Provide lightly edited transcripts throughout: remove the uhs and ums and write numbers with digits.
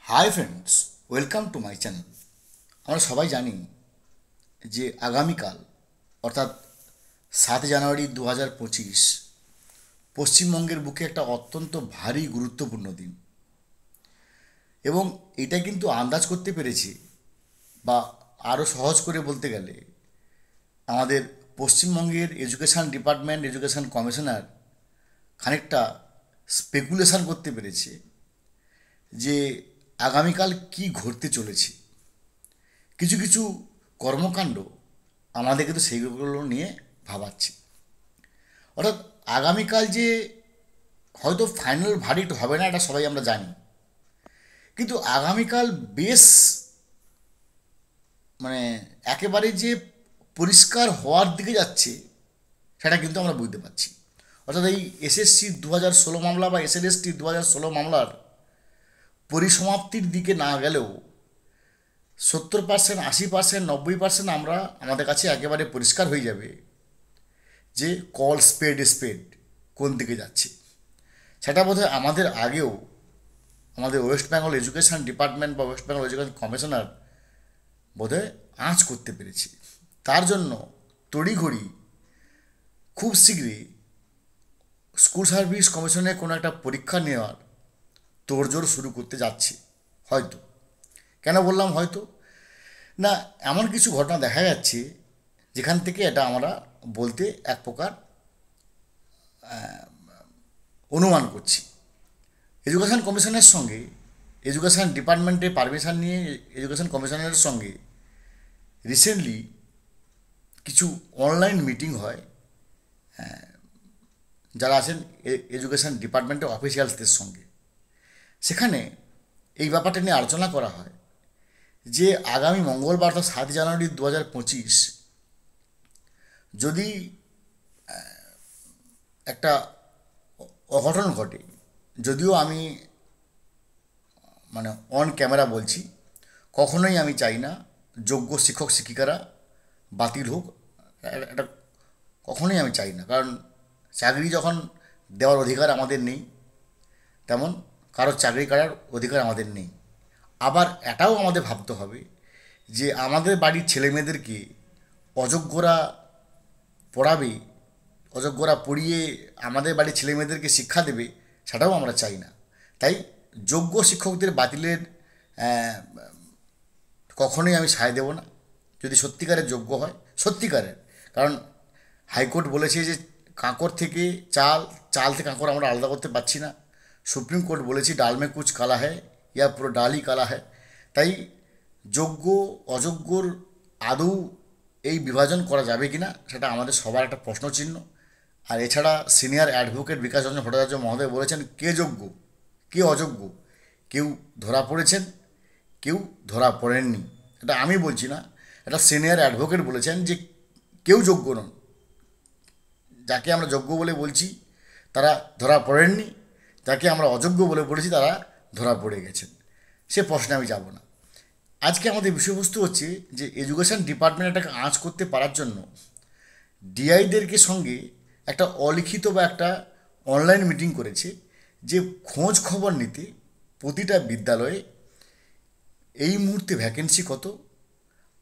Hi friends, welcome to my channel. আমরা সবাই জানি যে আগামীকাল অর্থাৎ 7 জানুয়ারি 2025 পশ্চিমবঙ্গের বুকে একটা অত্যন্ত ভারী গুরুত্বপূর্ণ দিন। এবং এটা কিন্তু আন্দাজ করতে পেরেছি, বা আরও সহজ করে বলতে গেলে আমাদের পশ্চিমবঙ্গের এডুকেশান ডিপার্টমেন্ট, এডুকেশান কমিশনার খানিকটা স্পেকুলেশন করতে পেরেছে যে আগামীকাল কি ঘটতে চলেছে। কিছু কিছু কর্মকাণ্ড আমাদের কিন্তু সেইগুলো নিয়ে ভাবাচ্ছে। অর্থাৎ আগামীকাল যে হয়তো ফাইনাল ভার্ডিক্ট হবে না, এটা সবাই আমরা জানি, কিন্তু আগামীকাল বেশ মানে একেবারে যে পরিষ্কার হওয়ার দিকে যাচ্ছে সেটা কিন্তু আমরা বুঝতে পারছি। অর্থাৎ এই এসএসসি 2016 মামলা বা এসএলএসটি 2016 মামলার পরিসমাপ্তির দিকে না গেলেও 70%, 80%, 90% আমরা আমাদের কাছে একেবারে পরিষ্কার হয়ে যাবে যে কল স্পেড স্পেড কোন দিকে যাচ্ছে। সেটা বোধহয় আমাদের আগেও আমাদের ওয়েস্ট বেঙ্গল এডুকেশন ডিপার্টমেন্ট বা ওয়েস্ট বেঙ্গল এডুকেশন কমিশনার বোধহয় আঁচ করতে পেরেছে। তার জন্য তড়িঘড়ি খুব শীঘ্রই স্কুল সার্ভিস কমিশনের কোনো একটা পরীক্ষা নেওয়ার তোড়জোড় শুরু করতে যাচ্ছে হয়তো। কেন বললাম হয়তো? না, এমন কিছু ঘটনা দেখা যাচ্ছে যেখান থেকে এটা আমরা বলতে এক প্রকার অনুমান করছি। এডুকেশন কমিশনের সঙ্গে, এডুকেশন ডিপার্টমেন্টের পারমিশন নিয়ে এডুকেশন কমিশনের সঙ্গে রিসেন্টলি কিছু অনলাইন মিটিং হয় যারা আছেন এডুকেশন ডিপার্টমেন্টের অফিসিয়ালসদের সঙ্গে। সেখানে এই ব্যাপারটা নিয়ে আলোচনা করা হয় যে আগামী মঙ্গলবার অর্থাৎ 7 জানুয়ারি 2025 যদি একটা অঘটন ঘটে, যদিও আমি মানে অন ক্যামেরা বলছি, কখনোই আমি চাই না যোগ্য শিক্ষক শিক্ষিকারা বাতিল হোক। এটা কখনোই আমি চাই না, কারণ চাকরি যখন দেওয়ার অধিকার আমাদের নেই, তেমন কারোর চাকরি করার অধিকার আমাদের নেই। আবার এটাও আমাদের ভাবতে হবে যে আমাদের বাড়ির ছেলেমেয়েদেরকে অযোগ্যরা পড়াবে, অযোগ্যরা পড়িয়ে আমাদের বাড়ির ছেলেমেয়েদেরকে শিক্ষা দেবে, সেটাও আমরা চাই না। তাই যোগ্য শিক্ষকদের বাতিলের কখনোই আমি সায় দেব না, যদি সত্যিকারের যোগ্য হয়, সত্যিকারের। কারণ হাইকোর্ট বলেছে যে কাঁকর থেকে চাল, চাল থেকে কাঁকর আমরা আলাদা করতে পারছি না। সুপ্রিম কোর্ট বলেছে ডাল মে কুচ কালা হ্যায়, ইয়া পুরো ডালই কালা হ্যায়। তাই যোগ্য অযোগ্যর আদৌ এই বিভাজন করা যাবে কি না সেটা আমাদের সবার একটা প্রশ্নচিহ্ন। আর এছাড়া সিনিয়র অ্যাডভোকেট বিকাশ রঞ্জন ভট্টাচার্য মহোদয় বলেছেন কে যোগ্য কে অযোগ্য, কেউ ধরা পড়েছেন, কেউ ধরা পড়েননি। এটা আমি বলছি না, এটা সিনিয়র অ্যাডভোকেট বলেছেন যে কেউ যোগ্য নন। যাকে আমরা যোগ্য বলে বলছি তারা ধরা পড়েননি, যাকে আমরা অযোগ্য বলে বলেছি তারা ধরা পড়ে গেছেন। সে প্রশ্নে আমি যাব না। আজকে আমাদের বিষয়বস্তু হচ্ছে যে এডুকেশন ডিপার্টমেন্ট এটাকে আঁচ করতে পারার জন্য ডিআইদেরকে সঙ্গে একটা অলিখিত বা একটা অনলাইন মিটিং করেছে যে খোঁজ খবর নিতে প্রতিটা বিদ্যালয়ে এই মুহূর্তে ভ্যাকেন্সি কত,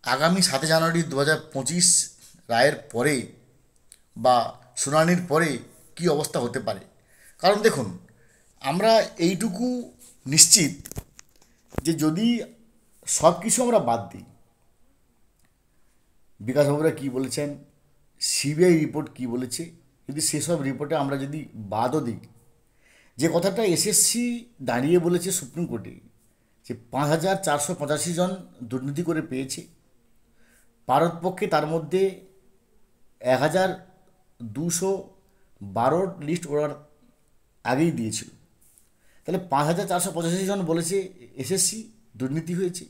আগামী 7 জানুয়ারি 2025 রায়ের পরে বা শুনানির পরে কি অবস্থা হতে পারে। কারণ দেখুন, আমরা এইটুকু নিশ্চিত যে যদি সব কিছু আমরা বাদ দিই, বিকাশবাবুরা কী বলেছেন, সিবিআই রিপোর্ট কী বলেছে, যদি সেসব রিপোর্টে আমরা যদি বাদও দিই, যে কথাটা এসএসসি দাঁড়িয়ে বলেছে সুপ্রিম কোর্টে যে 5,485 জন দুর্নীতি করে পেয়েছে, ভারতপক্ষে তার মধ্যে 1,212 লিস্ট ওরা আগেই দিয়েছিল। তাহলে 5,485 জন বলেছে এসএসসি দুর্নীতি হয়েছে।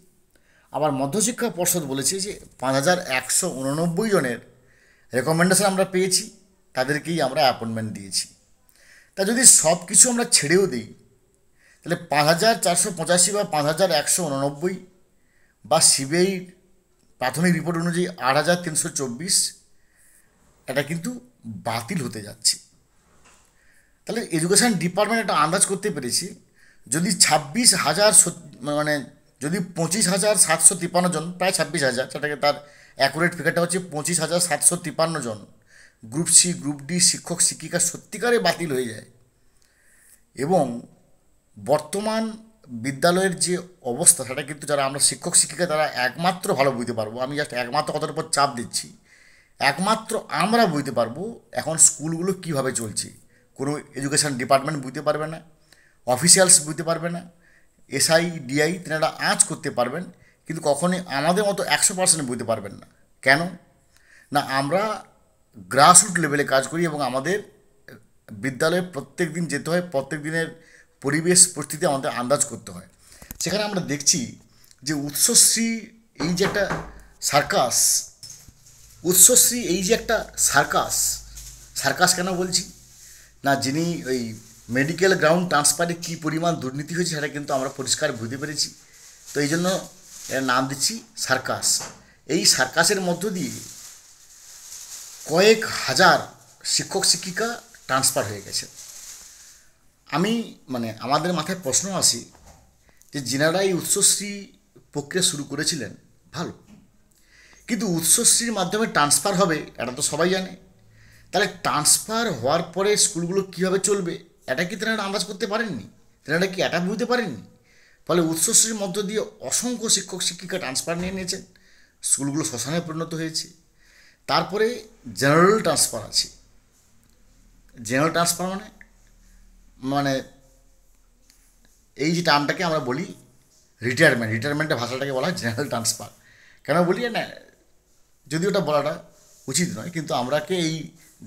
আবার মধ্যশিক্ষা পর্ষদ বলেছে যে 5,189 জনের রেকমেন্ডেশন আমরা পেয়েছি, তাদেরকেই আমরা অ্যাপয়েন্টমেন্ট দিয়েছি। তা যদি সব কিছু আমরা ছেড়েও দিই, তাহলে 5,485 বা 5,189 বা সিবিআইর প্রাথমিক রিপোর্ট অনুযায়ী 8,324 এটা কিন্তু বাতিল হতে যাচ্ছে। তাহলে এডুকেশন ডিপার্টমেন্ট একটা আন্দাজ করতে পেরেছি যদি 26,000 মানে যদি 25,753 জন, প্রায় 26,000, সেটাকে তার অ্যাকুরেট ফিগারটা হচ্ছে 25,753 জন গ্রুপ সি গ্রুপ ডি শিক্ষক শিক্ষিকা সত্যিকারে বাতিল হয়ে যায়। এবং বর্তমান বিদ্যালয়ের যে অবস্থা, সেটা কিন্তু যারা আমরা শিক্ষক শিক্ষিকা তারা একমাত্র ভালো বুঝতে পারবো। আমি জাস্ট একমাত্র কথার উপর চাপ দিচ্ছি, একমাত্র আমরা বুঝতে পারবো এখন স্কুলগুলো কীভাবে চলছে। কোনো এডুকেশান ডিপার্টমেন্ট বুঝতে পারবে না, অফিসিয়ালস বুঝতে পারবে না, এসআই ডিআই তেনারা আঁচ করতে পারবেন, কিন্তু কখনোই আমাদের মতো 100% বুঝতে পারবেন না। কেন না, আমরা গ্রাসরুট লেভেলে কাজ করি এবং আমাদের বিদ্যালয়ে প্রত্যেক দিন যেতে হয়, প্রত্যেক দিনের পরিবেশ পরিস্থিতি আমাদের আন্দাজ করতে হয়। সেখানে আমরা দেখছি যে উৎসশ্রী এই যে একটা সার্কাস, উৎসশ্রী এই যে একটা সার্কাস, সার্কাস কেন বলছি না, যিনি ওই মেডিকেল গ্রাউন্ড ট্রান্সফারে কী পরিমাণ দুর্নীতি হয়েছে সেটা কিন্তু আমরা পরিষ্কার বুঝতে পেরেছি। তো এই জন্য এর নাম দিচ্ছি সার্কাস। এই সার্কাসের মধ্য দিয়ে কয়েক হাজার শিক্ষক শিক্ষিকা ট্রান্সফার হয়ে গেছে। আমি আমাদের মাথায় প্রশ্ন আসে যে যিনারা এই উৎসশ্রী প্রক্রিয়া শুরু করেছিলেন ভালো, কিন্তু উৎসশ্রীর মাধ্যমে ট্রান্সফার হবে এটা তো সবাই জানে, তাহলে ট্রান্সফার হওয়ার পরে স্কুলগুলো কীভাবে চলবে এটা কি তেনারা আন্দাজ করতে পারেননি? তেনারা কি এটা বুঝতে পারেননি? ফলে উৎসশ্রীর মধ্য দিয়ে অসংখ্য শিক্ষক শিক্ষিকা ট্রান্সফার নিয়ে নিয়েছেন, স্কুলগুলো শ্মশানে পরিণত হয়েছে। তারপরে জেনারেল ট্রান্সফার আছে। জেনারেল ট্রান্সফার মানে এই যে টার্মটাকে আমরা বলি রিটায়ারমেন্টের ভাষাটাকে বলা হয় জেনারেল ট্রান্সফার। কেন বলি না, যদি ওটা বলাটা উচিত নয়, কিন্তু আমরাকে এই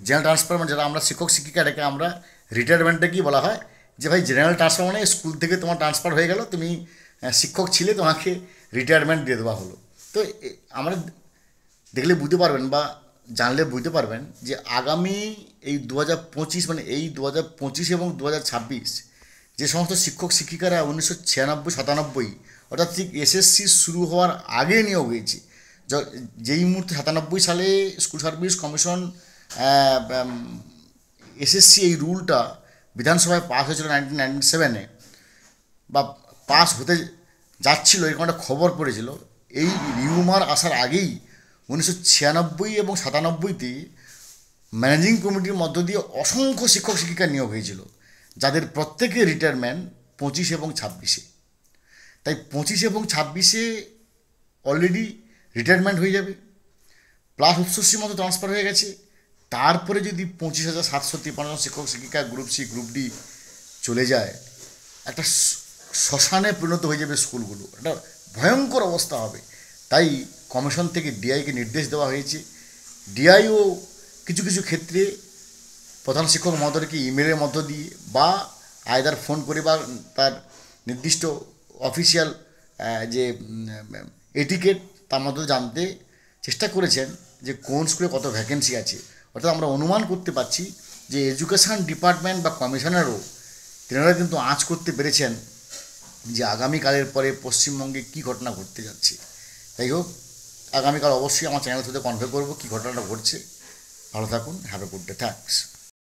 জেনারেল ট্রান্সফার যারা আমরা শিক্ষক শিক্ষিকা এটাকে আমরা রিটায়ারমেন্টটাকেই বলা হয় যে ভাই জেনারেল ট্রান্সফার মানে স্কুল থেকে তোমার ট্রান্সফার হয়ে গেল, তুমি শিক্ষক ছিলে, তোমাকে রিটায়ারমেন্ট দিয়ে দেওয়া হলো। তো আমরা দেখলে বুঝতে পারবেন বা জানলে বুঝতে পারবেন যে আগামী এই 2025 এই 2025 এবং 2026 যে সমস্ত শিক্ষক শিক্ষিকারা 1996-97 অর্থাৎ ঠিক এসএসসি শুরু হওয়ার আগে নিয়োগ হয়েছে, যেই মুহূর্তে 97 সালে স্কুল সার্ভিস কমিশন এসএসসি এই রুলটা বিধানসভায় পাস হয়েছিল 1997-এ বা পাস হতে যাচ্ছিল, এরকম একটা খবর পড়েছিল। এই রিউমার আসার আগেই 1996 এবং 97-তে ম্যানেজিং কমিটির মধ্য দিয়ে অসংখ্য শিক্ষক শিক্ষিকা নিয়োগ হয়েছিল, যাদের প্রত্যেকের রিটায়ারমেন্ট 25 এবং 26-এ। তাই 25 এবং 26-এ অলরেডি রিটায়ারমেন্ট হয়ে যাবে, প্লাস উৎসশ্রীর মতো ট্রান্সফার হয়ে গেছে। তারপরে যদি 25,753 শিক্ষক শিক্ষিকা গ্রুপ সি গ্রুপ ডি চলে যায়, একটা শ্মশানে পরিণত হয়ে যাবে স্কুলগুলো, একটা ভয়ঙ্কর অবস্থা হবে। তাই কমিশন থেকে ডিআইকে নির্দেশ দেওয়া হয়েছে। ডিআইও কিছু কিছু ক্ষেত্রে প্রধান শিক্ষক মহোদয়কে ইমেলের মধ্য দিয়ে বা আয়দার ফোন করে বা তার নির্দিষ্ট অফিসিয়াল যে এটিকেট তার মধ্যে জানতে চেষ্টা করেছেন যে কোন স্কুলে কত ভ্যাকেন্সি আছে। অর্থাৎ আমরা অনুমান করতে পারছি যে এডুকেশান ডিপার্টমেন্ট বা কমিশনারও তেনারা কিন্তু আঁচ করতে পেরেছেন যে আগামীকালের পরে পশ্চিমবঙ্গে কী ঘটনা ঘটতে যাচ্ছে। যাই হোক, আগামীকাল অবশ্যই আমার চ্যানেল থেকে কনভে করবো কী ঘটনাটা ঘটছে। ভালো থাকুন, have a good day, thanks.